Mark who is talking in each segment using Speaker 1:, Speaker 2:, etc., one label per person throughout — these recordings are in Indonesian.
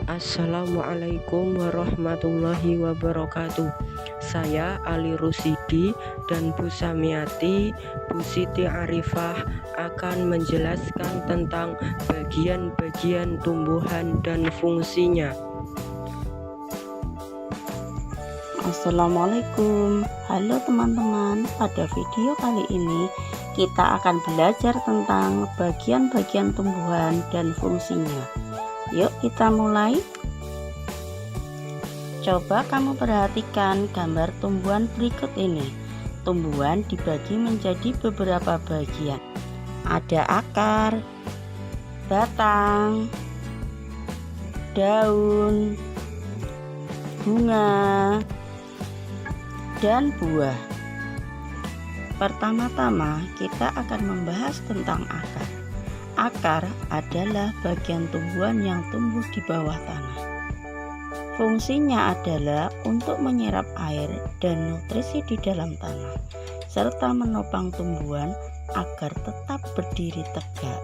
Speaker 1: Assalamualaikum warahmatullahi wabarakatuh. Saya Ali Rusidi dan Bu Samiati, Bu Siti Arifah akan menjelaskan tentang bagian-bagian tumbuhan dan fungsinya.
Speaker 2: Assalamualaikum. Halo teman-teman, pada video kali ini kita akan belajar tentang bagian-bagian tumbuhan dan fungsinya. Yuk kita mulai. Coba kamu perhatikan gambar tumbuhan berikut ini. Tumbuhan dibagi menjadi beberapa bagian. Ada akar, batang, daun, bunga, dan buah. Pertama-tama kita akan membahas tentang akar. Akar adalah bagian tumbuhan yang tumbuh di bawah tanah. Fungsinya adalah untuk menyerap air dan nutrisi di dalam tanah, serta menopang tumbuhan agar tetap berdiri tegak.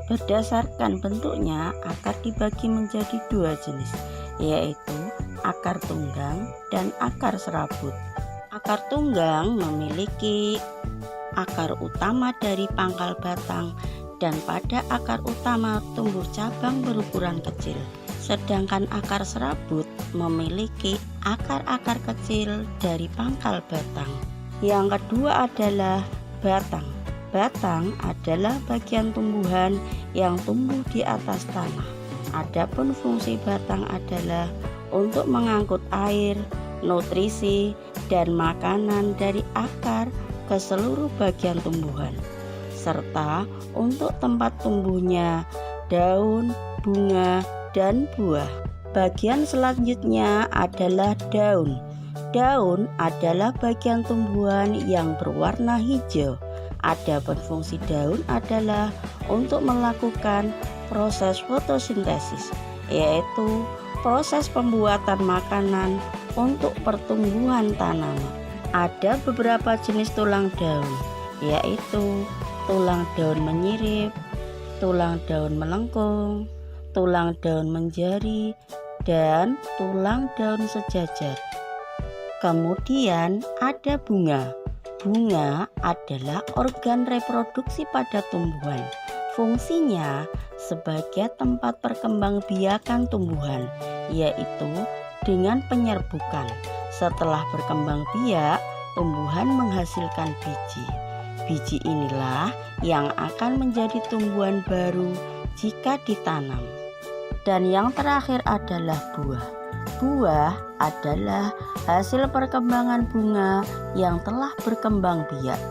Speaker 2: Berdasarkan bentuknya, akar dibagi menjadi dua jenis, yaitu akar tunggang dan akar serabut. Akar tunggang memiliki akar utama dari pangkal batang, dan pada akar utama tumbuh cabang berukuran kecil. Sedangkan akar serabut memiliki akar-akar kecil dari pangkal batang. Yang kedua adalah batang. Batang adalah bagian tumbuhan yang tumbuh di atas tanah. Adapun fungsi batang adalah untuk mengangkut air, nutrisi, dan makanan dari akar ke seluruh bagian tumbuhan, serta untuk tempat tumbuhnya daun, bunga, dan buah. Bagian selanjutnya adalah daun. Daun adalah bagian tumbuhan yang berwarna hijau. Adapun fungsi daun adalah untuk melakukan proses fotosintesis, yaitu proses pembuatan makanan untuk pertumbuhan tanaman. Ada beberapa jenis tulang daun, yaitu tulang daun menyirip, tulang daun melengkung, tulang daun menjari, dan tulang daun sejajar. Kemudian ada bunga. Bunga adalah organ reproduksi pada tumbuhan. Fungsinya sebagai tempat perkembangbiakan tumbuhan, yaitu dengan penyerbukan. Setelah berkembang biak, tumbuhan menghasilkan biji. Biji inilah yang akan menjadi tumbuhan baru jika ditanam. Dan yang terakhir adalah buah. Buah adalah hasil perkembangan bunga yang telah berkembang biak.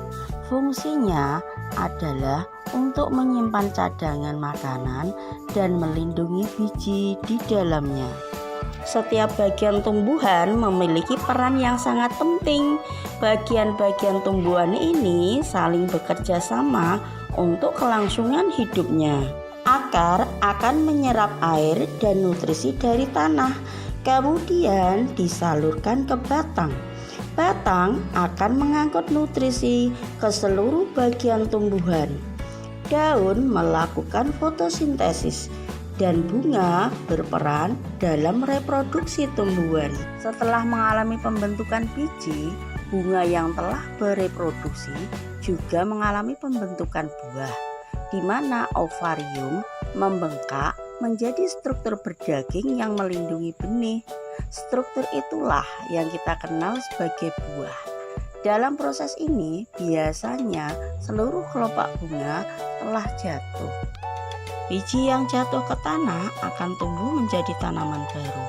Speaker 2: Fungsinya adalah untuk menyimpan cadangan makanan dan melindungi biji di dalamnya. Setiap bagian tumbuhan memiliki peran yang sangat penting. Bagian-bagian tumbuhan ini saling bekerja sama untuk kelangsungan hidupnya. Akar akan menyerap air dan nutrisi dari tanah, kemudian disalurkan ke batang. Batang akan mengangkut nutrisi ke seluruh bagian tumbuhan. Daun melakukan fotosintesis, dan bunga berperan dalam reproduksi tumbuhan. Setelah mengalami pembentukan biji, bunga yang telah bereproduksi juga mengalami pembentukan buah, di mana ovarium membengkak menjadi struktur berdaging yang melindungi benih. Struktur itulah yang kita kenal sebagai buah. Dalam proses ini, biasanya seluruh kelopak bunga telah jatuh. Biji yang jatuh ke tanah akan tumbuh menjadi tanaman baru.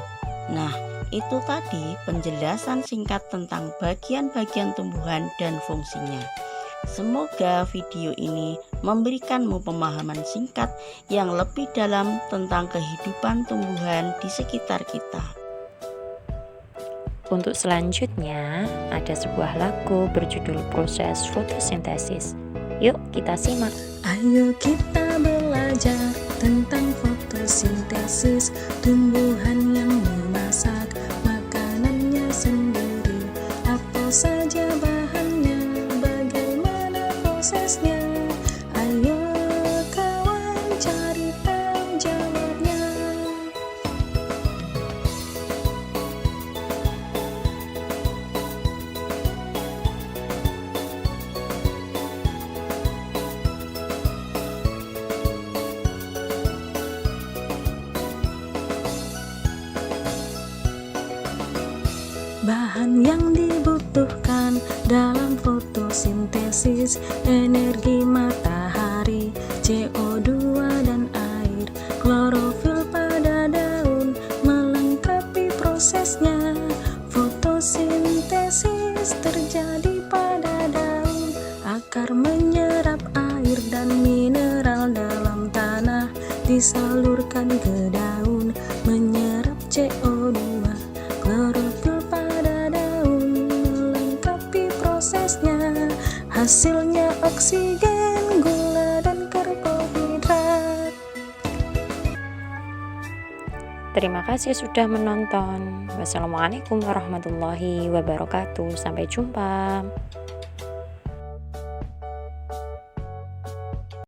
Speaker 2: Nah, itu tadi penjelasan singkat tentang bagian-bagian tumbuhan dan fungsinya. Semoga video ini memberikanmu pemahaman singkat yang lebih dalam tentang kehidupan tumbuhan di sekitar kita.
Speaker 3: Untuk selanjutnya, ada sebuah lagu berjudul Proses Fotosintesis. Yuk kita simak.
Speaker 4: Ayo kita belajar tentang fotosintesis, tumbuhan yang memasak makanannya sendiri. Apa saja bahannya, bagaimana prosesnya? Ayo kawan cari tahu jawabnya. Bahan yang dibutuhkan dalam fotosintesis: energi matahari, CO2 dan air. Klorofil pada daun melengkapi prosesnya. Fotosintesis terjadi pada daun. Akar menyerap air dan mineral dalam tanah, disalurkan ke daun, menyerap CO2. Klorofil pada daun melengkapi prosesnya. Hasilnya oksigen, gula, dan karbohidrat.
Speaker 3: Terima kasih sudah menonton. Wassalamualaikum warahmatullahi wabarakatuh. Sampai jumpa.